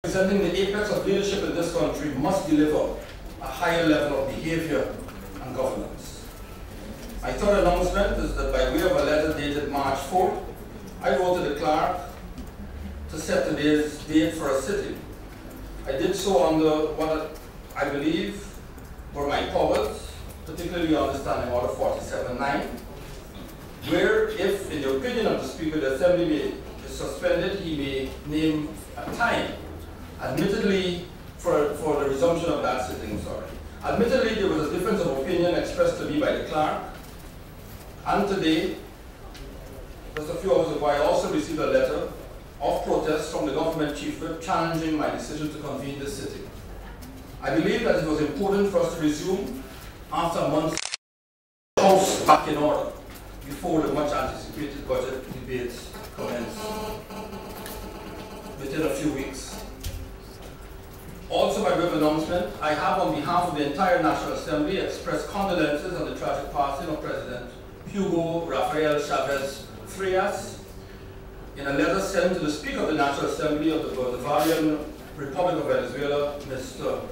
Representing the apex of leadership in this country must deliver a higher level of behavior and governance. My third announcement is that by way of a letter dated March 4th, I wrote to the clerk to set today's date for a sitting. I did so under what I believe were my powers, particularly under Standing Order 47-9, where if, in the opinion of the Speaker, the Assembly is suspended, he may name a time, admittedly, for the resumption of that sitting, Admittedly, there was a difference of opinion expressed to me by the clerk, and today, just a few hours ago, I also received a letter of protest from the government chief whip challenging my decision to convene this sitting. I believe that it was important for us to resume after a month's house back in order before the much anticipated budget debates commence within a few weeks. Also, by way of announcement, I have on behalf of the entire National Assembly expressed condolences on the tragic passing of President Hugo Rafael Chavez Frias. In a letter sent to the Speaker of the National Assembly of the Bolivarian Republic of Venezuela, Mr.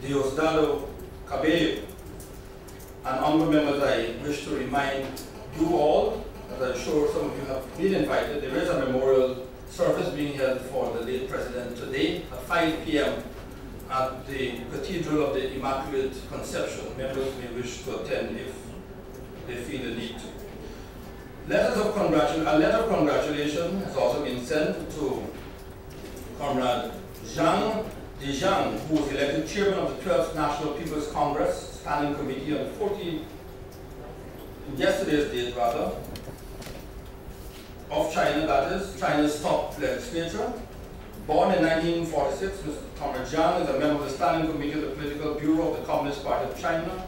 Diosdado Cabello, and honorable members, I wish to remind you all, as I'm sure some of you have been invited, there is a memorial service being held for the late President today at 5 p.m. at the Cathedral of the Immaculate Conception. Members may wish to attend if they feel the need to. A letter of congratulation has also been sent to Comrade Zhang Dezhang, who was elected chairman of the 12th National People's Congress Standing Committee on 14, yesterday's date rather, of China, that is, China's top legislature. Born in 1946, Mr. Comrade Zhang is a member of the Standing Committee of the Political Bureau of the Communist Party of China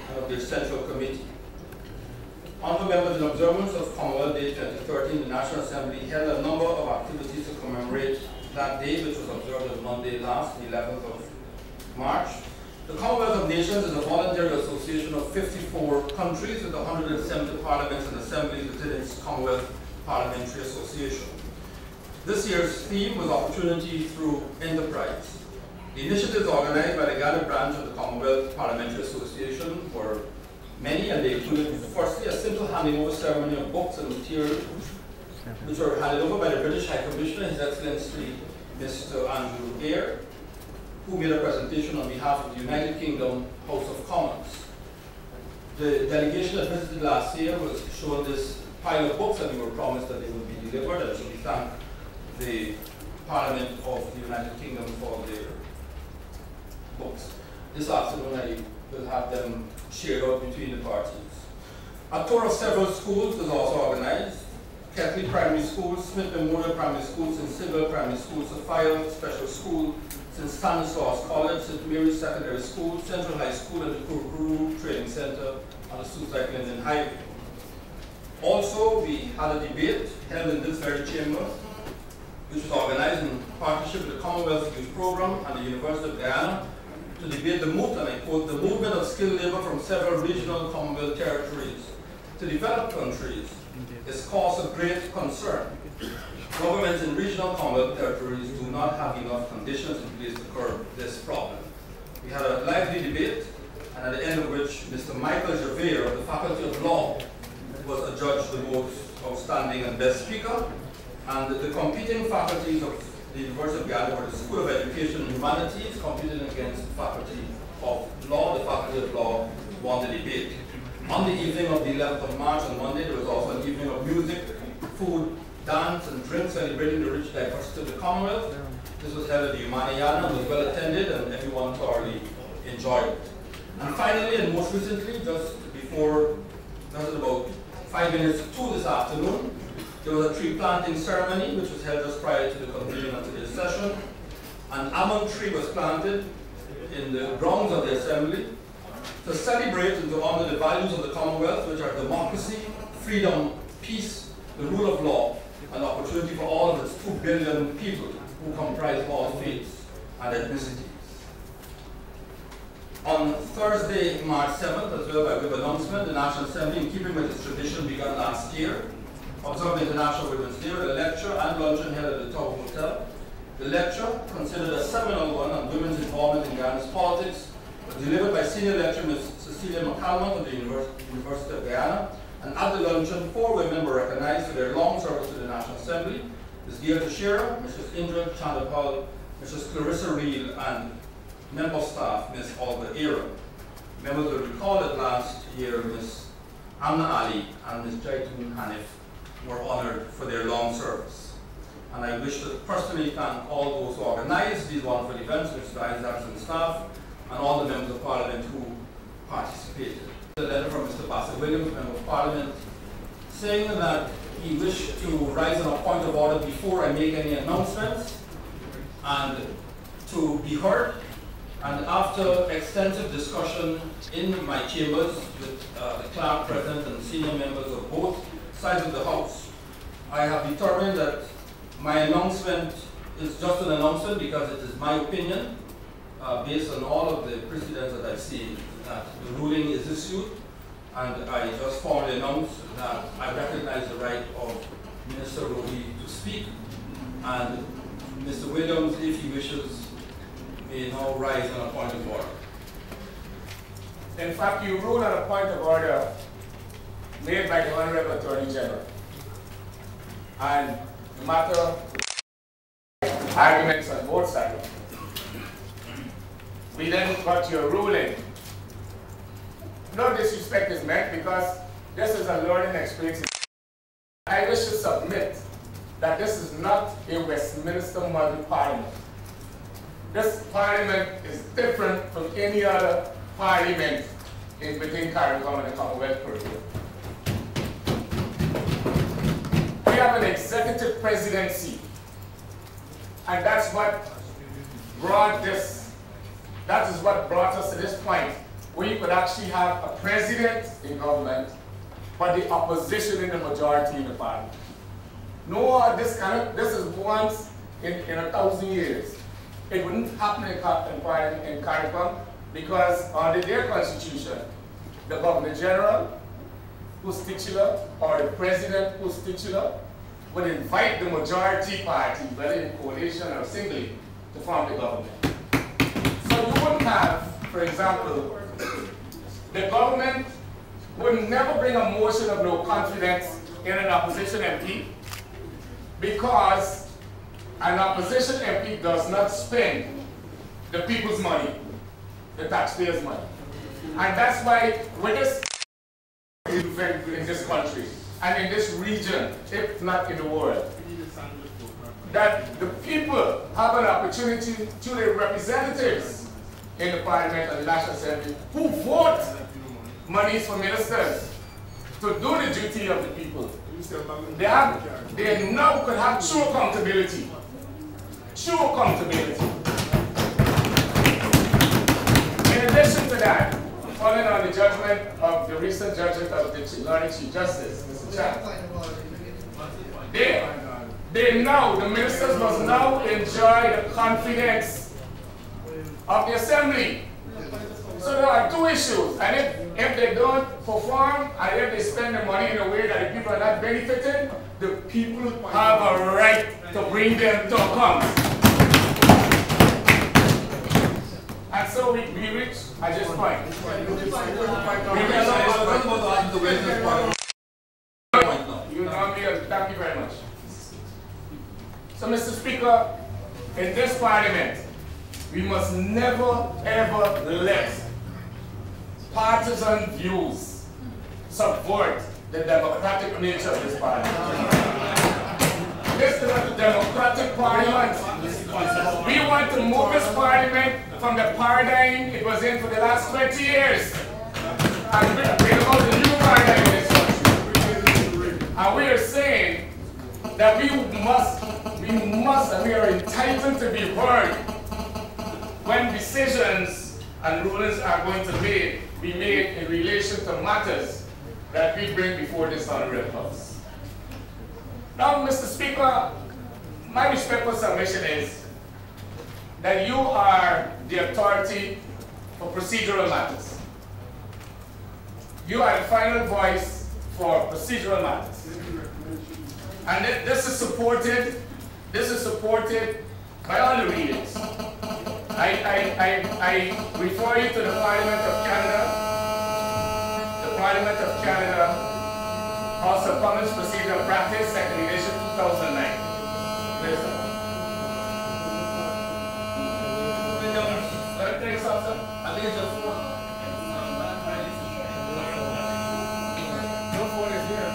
and of the Central Committee. Honorable members, in observance of Commonwealth Day 2013, the National Assembly held a number of activities to commemorate that day, which was observed on Monday last, the 11th of March. The Commonwealth of Nations is a voluntary association of 54 countries with 170 parliaments and assemblies within its Commonwealth Parliamentary Association. This year's theme was Opportunity Through Enterprise. The initiatives organized by the Ghana branch of the Commonwealth Parliamentary Association were many, and they included, firstly, a simple handing over ceremony of books and materials, which were handed over by the British High Commissioner, His Excellency Mr. Andrew Eyre, who made a presentation on behalf of the United Kingdom House of Commons. The delegation that visited last year was shown this pile of books, and we were promised that they would be delivered, and so we thank the Parliament of the United Kingdom for their books. This afternoon I will have them shared out between the parties. A tour of several schools was also organized. Ketley Primary School, Smith Memorial Primary School, St. Sibyl Primary School, Sophia Special School, St. Stanislaus College, St. Mary's Secondary School, Central High School, and the Kuru Training Center on the Suicide Linden Highway. Also, we had a debate held in this very chamber, which was organized in partnership with the Commonwealth Youth Program and the University of Guyana to debate the and I quote, the movement of skilled labor from several regional Commonwealth territories to developed countries is cause of great concern. Governments in regional Commonwealth territories do not have enough conditions in place to curb this problem. We had a lively debate, and at the end of which Mr. Michael Javert of the Faculty of Law was adjudged the most outstanding and best speaker, and the competing faculties of the University of Guyana were the School of Education and Humanities competing against the Faculty of Law. The Faculty of Law won the debate. On the evening of the 11th of March, on Monday, there was also an evening of music, food, dance, and drink celebrating the rich diversity of the Commonwealth. This was held at the Umanayana, was well attended, and everyone thoroughly enjoyed it. And finally, and most recently, just before, about 5 minutes to this afternoon, there was a tree planting ceremony which was held just prior to the convening of today's session. An almond tree was planted in the grounds of the Assembly to celebrate and to honor the values of the Commonwealth, which are democracy, freedom, peace, the rule of law, and opportunity for all of its 2 billion people who comprise all faiths and ethnicities. On Thursday, March 7th, as well by way of announcement, the National Assembly, in keeping with its tradition begun last year, observed International Women's Day with a lecture and luncheon held at the Tower Hotel The lecture, considered a seminal one on women's involvement in Guyana's politics, was delivered by senior lecturer Ms. Cecilia McCalmont of the University of Guyana, and at the luncheon, 4 women were recognized for their long service to the National Assembly: Ms. Gail Teixeira, Mrs. Indra Chandapal, Mrs. Clarissa Reel, and member staff, Ms. Olga Era. Members will recall that last year, Ms. Amna Ali and Ms. Jaitun Hanif were honored for their long service. And I wish to personally thank all those who organized these wonderful events, Mr. Isaacs and staff, and all the members of Parliament who participated. A letter from Mr. Bassett Williams, Member of Parliament, saying that he wished to rise on a point of order before I make any announcements and to be heard. And after extensive discussion in my chambers with the clerk present and senior members of both sides of the House, I have determined that my announcement is just an announcement because it is my opinion, based on all of the precedents that I've seen, that the ruling is issued, and I just formally announce that I recognize the right of Minister Roby to speak, and Mr. Williams, if he wishes, may now rise on a point of order. In fact, you rule on a point of order made by the Honorable Attorney General. And no matter arguments on both sides, we then got your ruling. No disrespect is meant because this is a learning experience. I wish to submit that this is not a Westminster model parliament. This parliament is different from any other parliament within CARICOM and the Commonwealth Caribbean. We have an executive presidency, and that's what brought this, that is what brought us to this point, where you could actually have a president in government, but the opposition in the majority in the parliament. No, this is once in 1,000 years. It wouldn't happen in CARICOM because under their constitution, the Governor General, who's titular, or the President, who's titular, would invite the majority party, whether in coalition or singly, to form the government. So you wouldn't have, for example, the government would never bring a motion of no confidence in an opposition MP because an opposition MP does not spend the people's money, the taxpayers' money. And that's why with this in this country and in this region, if not in the world, that the people have an opportunity to the representatives in the Parliament and the National Assembly who vote monies for ministers to do the duty of the people. They now could have true accountability. True accountability. In addition to that, following on the judgment of the recent judgment of the Learning Chief Justice, Mr. Chan, they now, the ministers must now enjoy the confidence of the Assembly. So there are two issues, and if they don't perform, and if they spend the money in a way that the people are not benefited, the people have a right to bring them to account. And so we reach at this point. You know me, thank you very much. So, Mr. Speaker, in this Parliament, we must never ever let partisan views subvert the democratic nature of this Parliament. This is a democratic Parliament. We want to move this Parliament from the paradigm it was in for the last 20 years and bring about a new paradigm in this country. And we are saying that we must, and we are entitled to be heard when decisions and rulings are going to be made in relation to matters that we bring before this honorable House. Now, Mr. Speaker, my respectful submission is that you are the authority for procedural matters. You are the final voice for procedural matters. And this is supported by all the readings. I refer you to the Parliament of Canada, House of Commons Procedure and Practice, Second Edition, 2009. Please, sir. Let me take something. I think it's your phone. Your phone is here.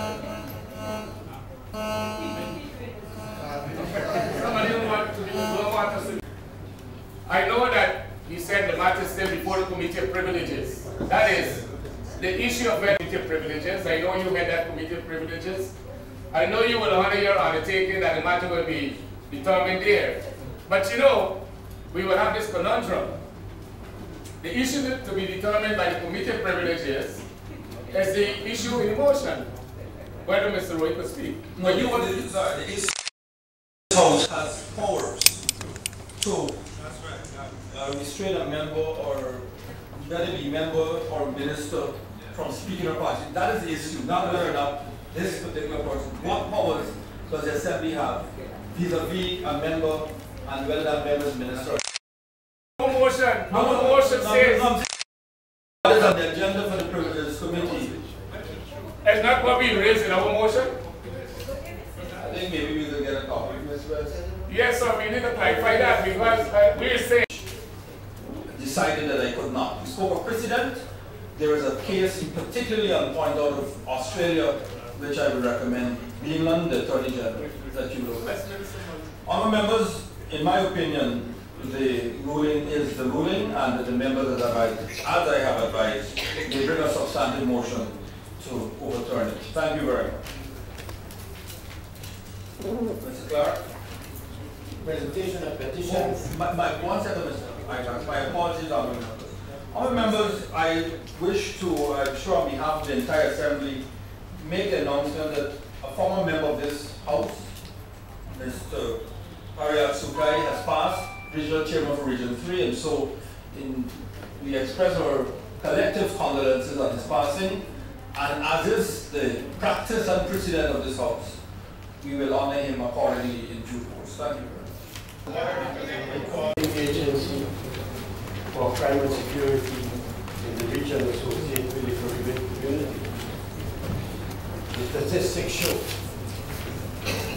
Somebody don't want us to. I know that he said the matter is still before the Committee of Privileges. That is the issue of Committee of Privileges. I know you had that Committee of Privileges. I know you will honor your undertaking that the matter will be determined there. But you know, we will have this conundrum. The issue to be determined by the Committee of Privileges is the issue in motion. Whether Mr. Roy could speak. No, you want to the issue. This House has powers to restrain a member or whether it be member or minister from speaking or party. That is the issue, not whether or not this particular person. What powers does the Assembly have vis-a-vis a member and whether that member is minister? Our motion says that is on the agenda for the Privileges Committee. It's not what we raised in our motion? I think maybe we will get a copy, Ms. West. Yes, sir, we need to clarify that because we're saying. Decided that I could not. We spoke of precedent. There is a case particularly on point out of Australia, which I would recommend, Greenland, the Attorney General, that you look at. Honourable members, in my opinion, the ruling is the ruling, and the members as I have advised, they bring a substantive motion to overturn it. Thank you very much. Mr. Clark? Presentation of petitions. One second, Mr. My apologies, honourable members. Honourable members, I wish to, I'm sure on behalf of the entire Assembly, make the announcement that a former member of this House, Mr. Hariyat Sukai, has passed, Regional Chairman for Region 3, and so we express our collective condolences on his passing, and as is the practice and precedent of this House, we will honour him accordingly in due course. Thank you very much. Agency for Crime and Security in the region associated with the Caribbean community. The statistics show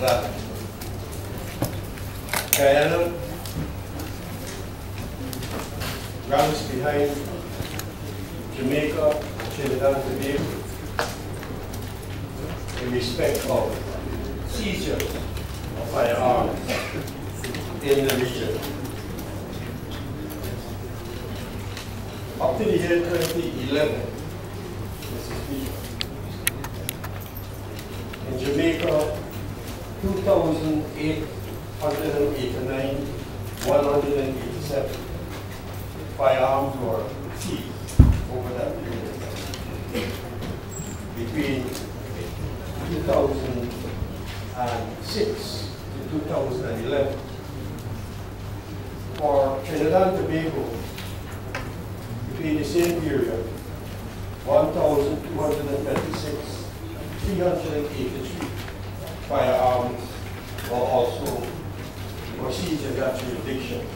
that Guyana ranks behind Jamaica, Trinidad and Tobago in respect of seizure of firearms in the region. Up to the year 2011, Mrs. Speaker, in Jamaica, 2,889, 187 firearms were seized over that period. Between 2006 to 2011. For Trinidad and Tobago, between the same period, 1,226, 383 firearms were seized in that jurisdiction.